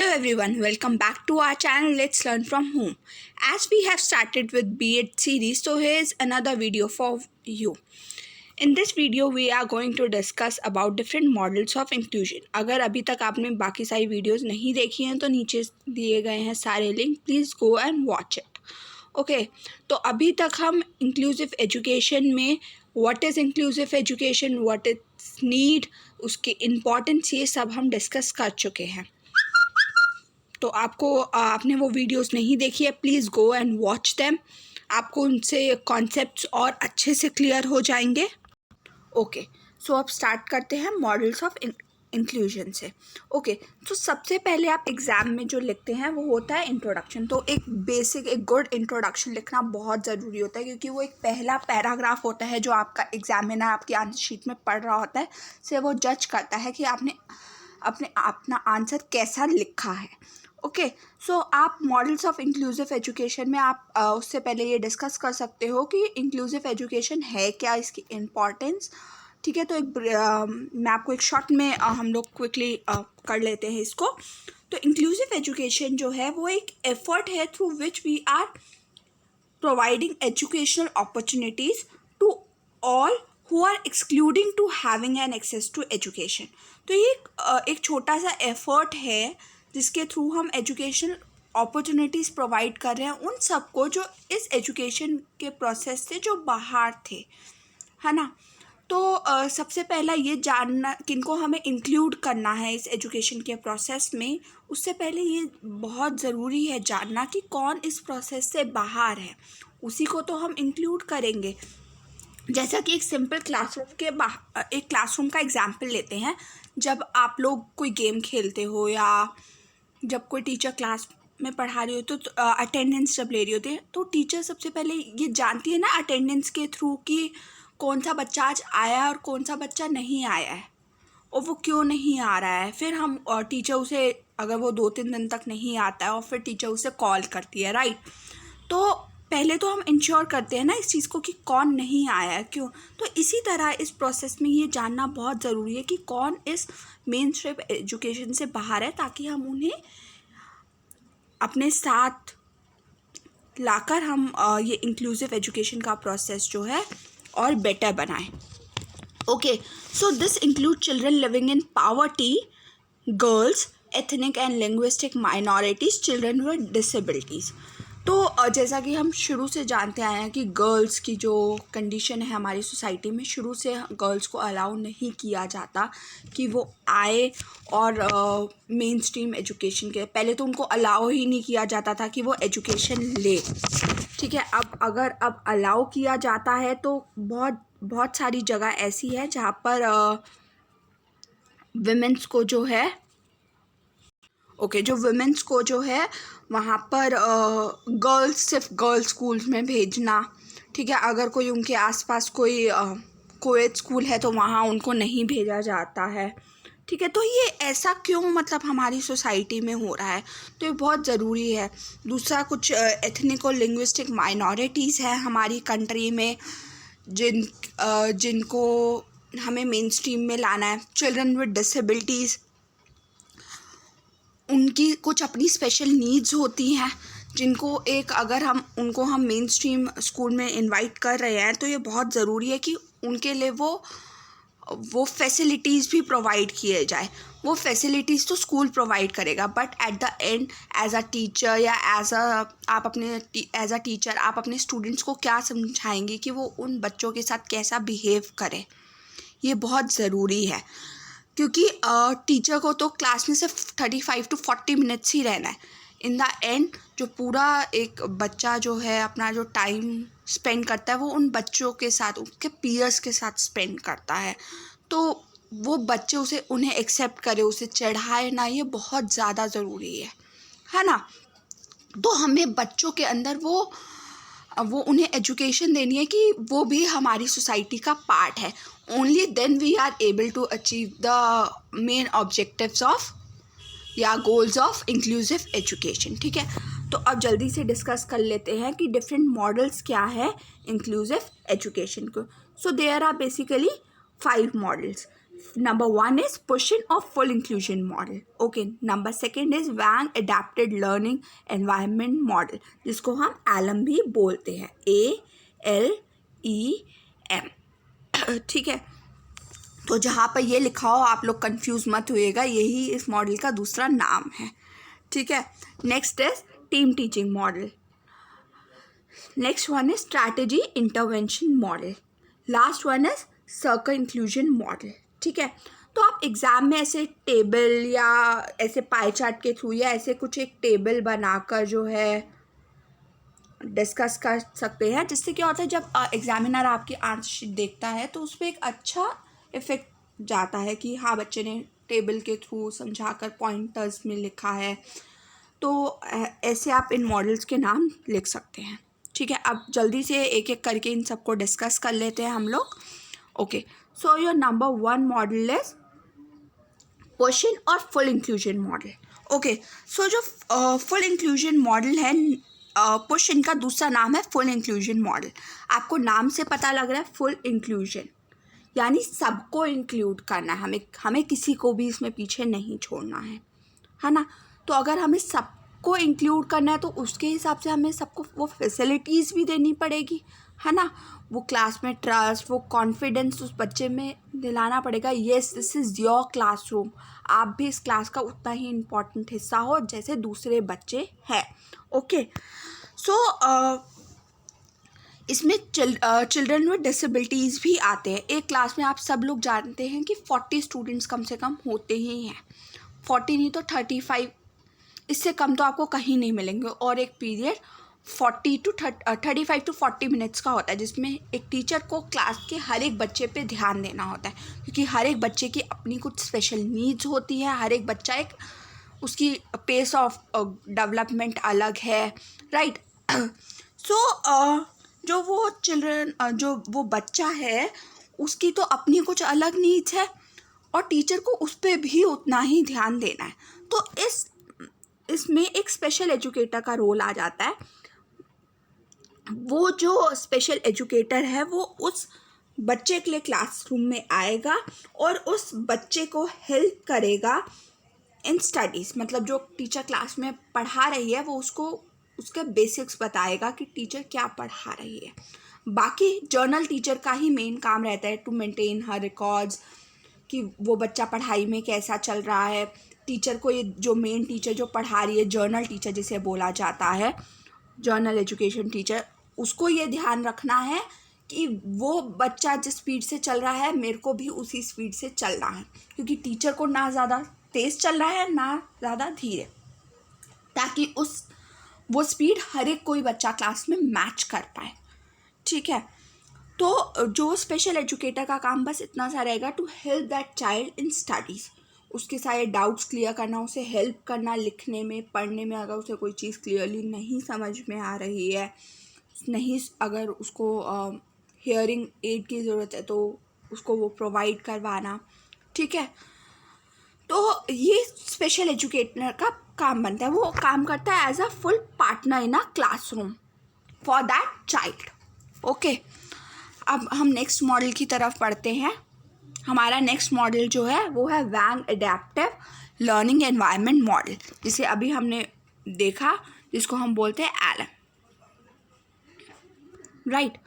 Hello everyone, welcome back to our channel Let's Learn From Home. As we have started with B.Ed series, so here's another video for you. In this video we are going to discuss about different models of inclusion. अगर अभी तक आपने बाकी सारी videos नहीं देखी हैं तो नीचे दिए गए हैं सारे link, please go and watch it. Okay, तो अभी तक हम इंक्लूसिव एजुकेशन में what is inclusive education, what is need, उसकी इम्पोर्टेंस, ये सब हम डिस्कस कर चुके हैं. तो आपने वो वीडियोस नहीं देखी है, please go and watch them. आपको उनसे कॉन्सेप्ट्स और अच्छे से क्लियर हो जाएंगे. ओके, सो अब स्टार्ट करते हैं मॉडल्स ऑफ इंक्लूजन से. ओके, तो सबसे पहले आप एग्ज़ाम में जो लिखते हैं वो होता है इंट्रोडक्शन. तो एक बेसिक, एक गुड इंट्रोडक्शन लिखना बहुत ज़रूरी होता है, क्योंकि वो एक पहला पैराग्राफ होता है जो आपका एग्जामिनर आपकी आंसर शीट में पढ़ रहा होता है. से वो जज करता है कि आपने अपना आंसर कैसा लिखा है. ओके, सो आप मॉडल्स ऑफ इंक्लूसिव एजुकेशन में आप उससे पहले ये डिस्कस कर सकते हो कि इंक्लूसिव एजुकेशन है क्या, इसकी इम्पॉर्टेंस. ठीक है, तो मैं आपको एक शॉर्ट में हम लोग क्विकली कर लेते हैं इसको. तो इंक्लूसिव एजुकेशन जो है वो एक एफर्ट है through which we are providing educational opportunities to all who are excluding to having an access to education. तो ये एक छोटा सा एफर्ट है जिसके थ्रू हम एजुकेशन अपॉर्चुनिटीज़ प्रोवाइड कर रहे हैं उन सबको जो इस एजुकेशन के प्रोसेस से जो बाहर थे, है ना. तो सबसे पहला ये जानना किनको हमें इंक्लूड करना है इस एजुकेशन के प्रोसेस में, उससे पहले ये बहुत ज़रूरी है जानना कि कौन इस प्रोसेस से बाहर है, उसी को तो हम इंक्लूड करेंगे. जैसा कि एक सिंपल एक क्लासरूम का एग्जाम्पल लेते हैं. जब आप लोग कोई गेम खेलते हो या जब कोई टीचर क्लास में पढ़ा रही हो तो अटेंडेंस जब ले रही होती है तो टीचर सबसे पहले ये जानती है ना अटेंडेंस के थ्रू कि कौन सा बच्चा आज आया और कौन सा बच्चा नहीं आया है और वो क्यों नहीं आ रहा है. फिर हम टीचर उसे, अगर वो 2-3 दिन तक नहीं आता है, और फिर टीचर उसे कॉल करती है, राइट. तो पहले तो हम इंश्योर करते हैं ना इस चीज़ को कि कौन नहीं आया है, क्यों. तो इसी तरह इस प्रोसेस में ये जानना बहुत ज़रूरी है कि कौन इस मेन स्ट्रीम एजुकेशन से बाहर है, ताकि हम उन्हें अपने साथ लाकर हम ये इंक्लूसिव एजुकेशन का प्रोसेस जो है और बेटर बनाएं. Okay, so this include children living in poverty, girls, ethnic and linguistic minorities, children with disabilities. तो जैसा कि हम शुरू से जानते आए हैं कि गर्ल्स की जो कंडीशन है हमारी सोसाइटी में, शुरू से गर्ल्स को अलाउ नहीं किया जाता कि वो आए और मेन स्ट्रीम एजुकेशन के, पहले तो उनको अलाउ ही नहीं किया जाता था कि वो एजुकेशन ले. ठीक है, अब अलाउ किया जाता है तो बहुत सारी जगह ऐसी है जहाँ पर विमेंस को जो है जो वुमेंस को जो है वहाँ पर सिर्फ गर्ल्स स्कूल्स में भेजना. ठीक है, अगर कोई उनके आसपास कोई कोएड स्कूल है तो वहाँ उनको नहीं भेजा जाता है. ठीक है, तो ये ऐसा क्यों, मतलब हमारी सोसाइटी में हो रहा है, तो ये बहुत ज़रूरी है. दूसरा, कुछ एथनिक और लिंग्विस्टिक माइनॉरिटीज़ हैं हमारी कंट्री में जिनको हमें मेन स्ट्रीम में लाना है. चिल्ड्रन विद डिसेबिलिटीज़, उनकी कुछ अपनी स्पेशल नीड्स होती हैं जिनको अगर हम मेन स्ट्रीम स्कूल में इनवाइट कर रहे हैं तो ये बहुत ज़रूरी है कि उनके लिए वो फैसिलिटीज़ भी प्रोवाइड किए जाए. वो फैसिलिटीज़ तो स्कूल प्रोवाइड करेगा, but at the end as a teacher या एज अ टीचर आप अपने स्टूडेंट्स को क्या समझाएंगे कि वो उन बच्चों के साथ कैसा बिहेव करें, ये बहुत ज़रूरी है. क्योंकि टीचर को तो क्लास में सिर्फ 35 to 40 मिनट्स ही रहना है. इन द एंड जो पूरा एक बच्चा जो है अपना जो टाइम स्पेंड करता है वो उन बच्चों के साथ, उनके पीयर्स के साथ स्पेंड करता है. तो वो बच्चे उन्हें एक्सेप्ट करे, उसे चढ़ाए ना, ये बहुत ज़्यादा ज़रूरी है ना. तो हमें बच्चों के अंदर वो उन्हें एजुकेशन देनी है कि वो भी हमारी सोसाइटी का पार्ट है. Only then we are able to achieve the main objectives of या गोल्स ऑफ इंक्लूसिव एजुकेशन. ठीक है, तो अब जल्दी से डिस्कस कर लेते हैं कि डिफरेंट मॉडल्स क्या है इंक्लूसिव एजुकेशन को. So there are basically 5 models. Number 1 is push-in or full inclusion model. Okay, number 2 is Wang adapted learning environment model, जिसको हम ALEM भी बोलते हैं, ALEM. ठीक है, तो जहाँ पर ये लिखा हो आप लोग कंफ्यूज मत होइएगा, यही इस मॉडल का दूसरा नाम है. ठीक है, next is team teaching model. Next one is strategy intervention model. Last one is circle inclusion model. ठीक है, तो आप एग्ज़ाम में ऐसे टेबल या ऐसे पाई चार्ट के थ्रू या ऐसे कुछ एक टेबल बनाकर जो है डिस्कस कर सकते हैं, जिससे क्या होता है जब एग्जामिनर आपकी आंसर शीट देखता है तो उस पर एक अच्छा इफेक्ट जाता है कि हाँ बच्चे ने टेबल के थ्रू समझाकर पॉइंटर्स में लिखा है. तो ऐसे आप इन मॉडल्स के नाम लिख सकते हैं. ठीक है, अब जल्दी से एक एक करके इन सबको डिस्कस कर लेते हैं हम लोग. Okay, so your number 1 model is push in और full inclusion model. Okay, so जो फुल इंक्लूजन मॉडल है, पुश-इन का दूसरा नाम है फुल इंक्लूजन मॉडल. आपको नाम से पता लग रहा है फुल इंक्लूजन, यानी सबको इंक्लूड करना है, हमें किसी को भी इसमें पीछे नहीं छोड़ना है ना. तो अगर हमें सबको इंक्लूड करना है तो उसके हिसाब से हमें सबको वो फैसिलिटीज़ भी देनी पड़ेगी, है ना. वो क्लास में ट्रस्ट, वो कॉन्फिडेंस उस बच्चे में दिलाना पड़ेगा. Yes, this is your classroom, आप भी इस क्लास का उतना ही इम्पॉर्टेंट हिस्सा हो जैसे दूसरे बच्चे हैं. ओके, सो इसमें चिल्ड्रन विद डिसेबिलिटीज़ भी आते हैं. एक क्लास में आप सब लोग जानते हैं कि 40 स्टूडेंट्स कम से कम होते ही हैं. 40 नहीं तो 35, इससे कम तो आपको कहीं नहीं मिलेंगे. और एक पीरियड 35 to 40 मिनट्स का होता है, जिसमें एक टीचर को क्लास के हर एक बच्चे पे ध्यान देना होता है, क्योंकि हर एक बच्चे की अपनी कुछ स्पेशल नीड्स होती है. हर एक बच्चा एक उसकी पेस ऑफ डेवलपमेंट अलग है, राइट. सो जो वो बच्चा है उसकी तो अपनी कुछ अलग नीड्स है और टीचर को उस पर भी उतना ही ध्यान देना है. तो इसमें एक स्पेशल एजुकेटर का रोल आ जाता है. वो जो स्पेशल एजुकेटर है वो उस बच्चे के लिए क्लासरूम में आएगा और उस बच्चे को हेल्प करेगा इन स्टडीज़. मतलब जो टीचर क्लास में पढ़ा रही है वो उसको उसके बेसिक्स बताएगा कि टीचर क्या पढ़ा रही है. बाकी जर्नल टीचर का ही मेन काम रहता है टू मेंटेन हर रिकॉर्ड्स, कि वो बच्चा पढ़ाई में कैसा चल रहा है. टीचर को ये जो मेन टीचर जो पढ़ा रही है, जर्नल टीचर जिसे बोला जाता है, जर्नल एजुकेशन टीचर, उसको ये ध्यान रखना है कि वो बच्चा जिस स्पीड से चल रहा है मेरे को भी उसी स्पीड से चलना है, क्योंकि टीचर को ना ज़्यादा तेज़ चल रहा है ना ज़्यादा धीरे, ताकि वो स्पीड हर एक कोई बच्चा क्लास में मैच कर पाए. ठीक है, तो जो स्पेशल एजुकेटर का काम बस इतना सा रहेगा, to help that child in studies. उसके सारे डाउट्स क्लियर करना, उसे हेल्प करना लिखने में, पढ़ने में. अगर उसे कोई चीज़ क्लियरली नहीं समझ में आ रही है, अगर उसको हियरिंग एड की ज़रूरत है तो उसको वो प्रोवाइड करवाना. ठीक है, तो ये स्पेशल एजुकेटर का काम बनता है. वो काम करता है as a full partner in a classroom for that child. Okay, अब हम नेक्स्ट मॉडल की तरफ बढ़ते हैं. हमारा नेक्स्ट मॉडल जो है वो है वैंग एडेप्टिव लर्निंग एनवायरनमेंट मॉडल, जिसे अभी हमने देखा, जिसको हम बोलते हैं ALEM, राइट.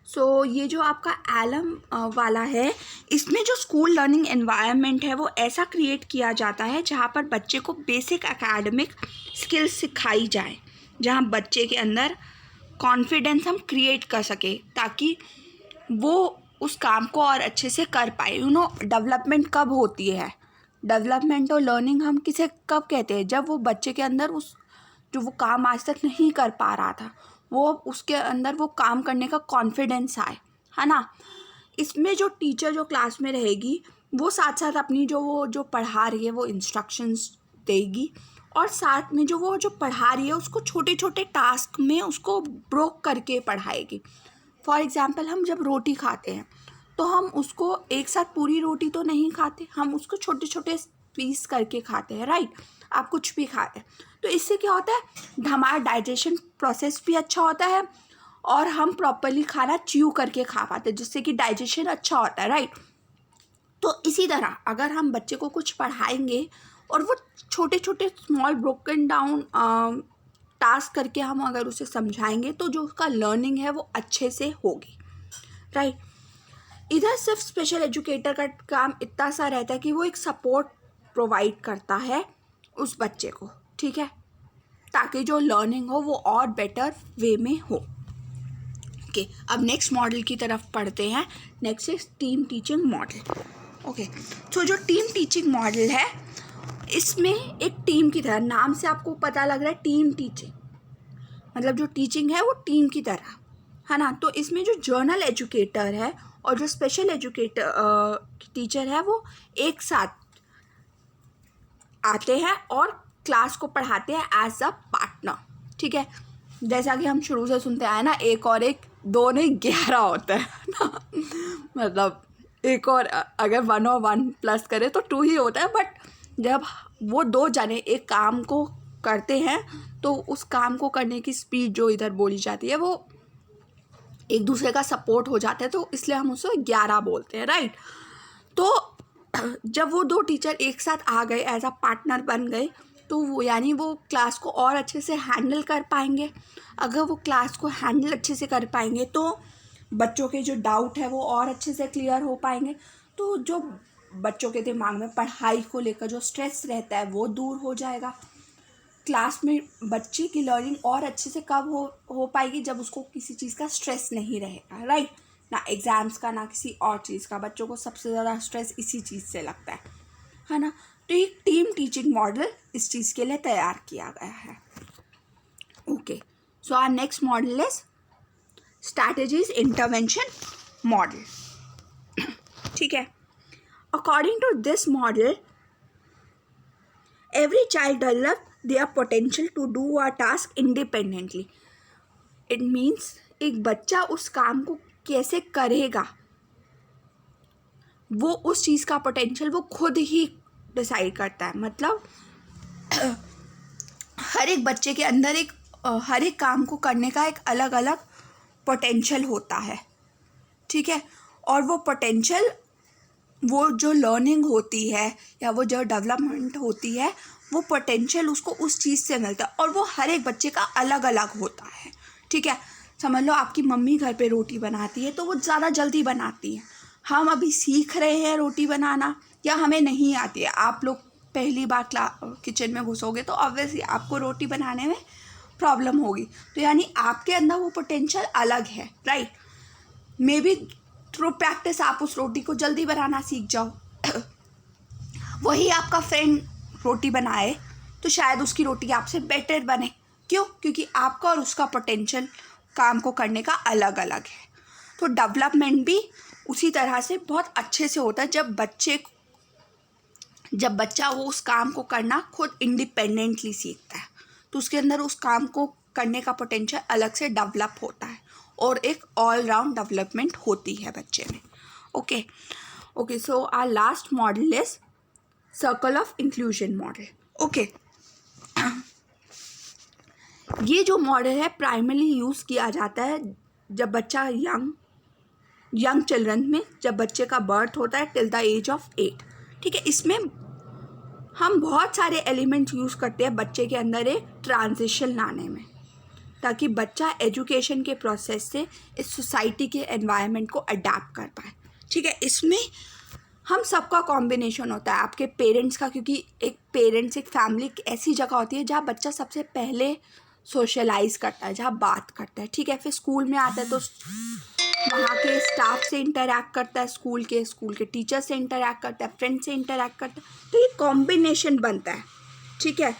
सो ये जो आपका ALEM वाला है, इसमें जो स्कूल लर्निंग एनवायरनमेंट है वो ऐसा क्रिएट किया जाता है जहाँ पर बच्चे को बेसिक एकेडमिक स्किल्स सिखाई जाए, जहाँ बच्चे के अंदर कॉन्फिडेंस हम क्रिएट कर सके ताकि वो उस काम को और अच्छे से कर पाए. डेवलपमेंट कब होती है, डेवलपमेंट और लर्निंग हम किसे कब कहते हैं, जब वो बच्चे के अंदर जो वो काम आज तक नहीं कर पा रहा था, वो उसके अंदर वो काम करने का कॉन्फिडेंस आए, है ना. इसमें जो टीचर जो क्लास में रहेगी वो साथ साथ अपनी जो पढ़ा रही है वो इंस्ट्रक्शंस देगी, और साथ में जो पढ़ा रही है उसको छोटे छोटे टास्क में उसको ब्रोक करके पढ़ाएगी. फॉर एग्ज़ाम्पल, हम जब रोटी खाते हैं तो हम उसको एक साथ पूरी रोटी तो नहीं खाते, हम उसको छोटे छोटे पीस करके खाते हैं, राइट. आप कुछ भी खाते हैं तो इससे क्या होता है, हमारा डाइजेशन प्रोसेस भी अच्छा होता है और हम प्रॉपरली खाना च्यू करके खा पाते हैं, जिससे कि डाइजेशन अच्छा होता है, राइट. तो इसी तरह अगर हम बच्चे को कुछ पढ़ाएंगे और वो छोटे छोटे स्मॉल ब्रोकन डाउन टास्क करके हम अगर उसे समझाएंगे तो जो उसका लर्निंग है वो अच्छे से होगी, राइट। इधर सिर्फ स्पेशल एजुकेटर का काम इतना सा रहता है कि वो एक सपोर्ट प्रोवाइड करता है उस बच्चे को, ठीक है, ताकि जो लर्निंग हो वो और बेटर वे में हो। ओके, अब नेक्स्ट मॉडल की तरफ पढ़ते हैं। Next is team teaching model. Okay, so जो टीम टीचिंग मॉडल है इसमें एक टीम की तरह, नाम से आपको पता लग रहा है टीम टीचिंग, मतलब जो टीचिंग है वो टीम की तरह है ना। तो इसमें जो जर्नल एजुकेटर है और जो स्पेशल एजुकेटर टीचर है वो एक साथ आते हैं और क्लास को पढ़ाते हैं एज अ पार्टनर, ठीक है। जैसा कि हम शुरू से सुनते आए ना, एक और एक 2 नहीं 11 होता है ना, मतलब एक और अगर 1 और 1 प्लस करे तो 2 ही होता है। बट जब वो 2 जने एक काम को करते हैं तो उस काम को करने की स्पीड जो इधर बोली जाती है वो एक दूसरे का सपोर्ट हो जाता है, तो इसलिए हम उसे 11 बोलते हैं, राइट। तो जब वो 2 टीचर एक साथ आ गए, एज अ पार्टनर बन गए, तो वो यानी वो क्लास को और अच्छे से हैंडल कर पाएंगे। अगर वो क्लास को हैंडल अच्छे से कर पाएंगे तो बच्चों के जो डाउट है वो और अच्छे से क्लियर हो पाएंगे। तो जो बच्चों के दिमाग में पढ़ाई को लेकर जो स्ट्रेस रहता है वो दूर हो जाएगा। क्लास में बच्चे की लर्निंग और अच्छे से कब हो पाएगी, जब उसको किसी चीज़ का स्ट्रेस नहीं रहेगा, राइट। ना एग्ज़ाम्स का, ना किसी और चीज़ का। बच्चों को सबसे ज़्यादा स्ट्रेस इसी चीज़ से लगता है ना। तो एक टीम टीचिंग मॉडल इस चीज़ के लिए तैयार किया गया है। Okay, so our next model is strategies intervention model, ठीक है। According to this model, every child develop their potential to do a task independently. It means एक बच्चा उस काम को कैसे करेगा वो उस चीज़ का पोटेंशियल वो खुद ही डिसाइड करता है। मतलब हर एक बच्चे के अंदर हर एक काम को करने का एक अलग अलग पोटेंशियल होता है, ठीक है। और वो पोटेंशियल, वो जो लर्निंग होती है या वो जो डेवलपमेंट होती है, वो पोटेंशियल उसको उस चीज़ से मिलता है और वो हर एक बच्चे का अलग अलग होता है, ठीक है। समझ लो आपकी मम्मी घर पे रोटी बनाती है तो वो ज़्यादा जल्दी बनाती है। हम अभी सीख रहे हैं रोटी बनाना या हमें नहीं आती है, आप लोग पहली बार किचन में घुसोगे तो ऑब्वियसली आपको रोटी बनाने में प्रॉब्लम होगी। तो यानी आपके अंदर वो पोटेंशियल अलग है, right. May be through practice आप उस रोटी को जल्दी बनाना सीख जाओ। वही आपका फ्रेंड रोटी बनाए तो शायद उसकी रोटी आपसे बेटर बने। क्यों? क्योंकि आपका और उसका पोटेंशियल काम को करने का अलग अलग है। तो डेवलपमेंट भी उसी तरह से बहुत अच्छे से होता है जब बच्चा वो उस काम को करना खुद इंडिपेंडेंटली सीखता है, तो उसके अंदर उस काम को करने का पोटेंशियल अलग से डेवलप होता है और एक ऑल राउंड डेवलपमेंट होती है बच्चे में। Okay, so our last model is circle of inclusion model. Okay, ये जो मॉडल है प्राइमरली यूज़ किया जाता है जब बच्चा यंग चिल्ड्रन में, जब बच्चे का बर्थ होता है टिल द एज ऑफ 8, ठीक है। इसमें हम बहुत सारे एलिमेंट्स यूज़ करते हैं बच्चे के अंदर एक ट्रांजिशन लाने में, ताकि बच्चा एजुकेशन के प्रोसेस से इस सोसाइटी के एनवायरनमेंट को अडेप्ट कर पाए, ठीक है। इसमें हम सबका कॉम्बिनेशन होता है, आपके पेरेंट्स का, क्योंकि एक फैमिली एक ऐसी जगह होती है जहाँ बच्चा सबसे पहले सोशलाइज करता है, जहाँ बात करता है, ठीक है। फिर स्कूल में आता है तो वहाँ के स्टाफ से इंटरैक्ट करता है, स्कूल के टीचर से इंटरैक्ट करता है, फ्रेंड से इंटरैक्ट करता है। तो ये कॉम्बिनेशन बनता है, ठीक है,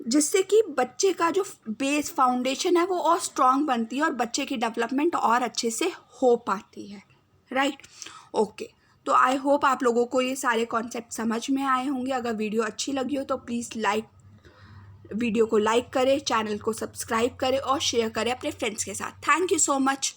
जिससे कि बच्चे का जो बेस फाउंडेशन है वो और स्ट्रॉन्ग बनती है और बच्चे की डेवलपमेंट और अच्छे से हो पाती है, राइट। ओके, तो आई होप आप लोगों को ये सारे कॉन्सेप्ट समझ में आए होंगे। अगर वीडियो अच्छी लगी हो तो प्लीज़ वीडियो को लाइक करें, चैनल को सब्सक्राइब करें और शेयर करें अपने फ्रेंड्स के साथ। Thank you so much.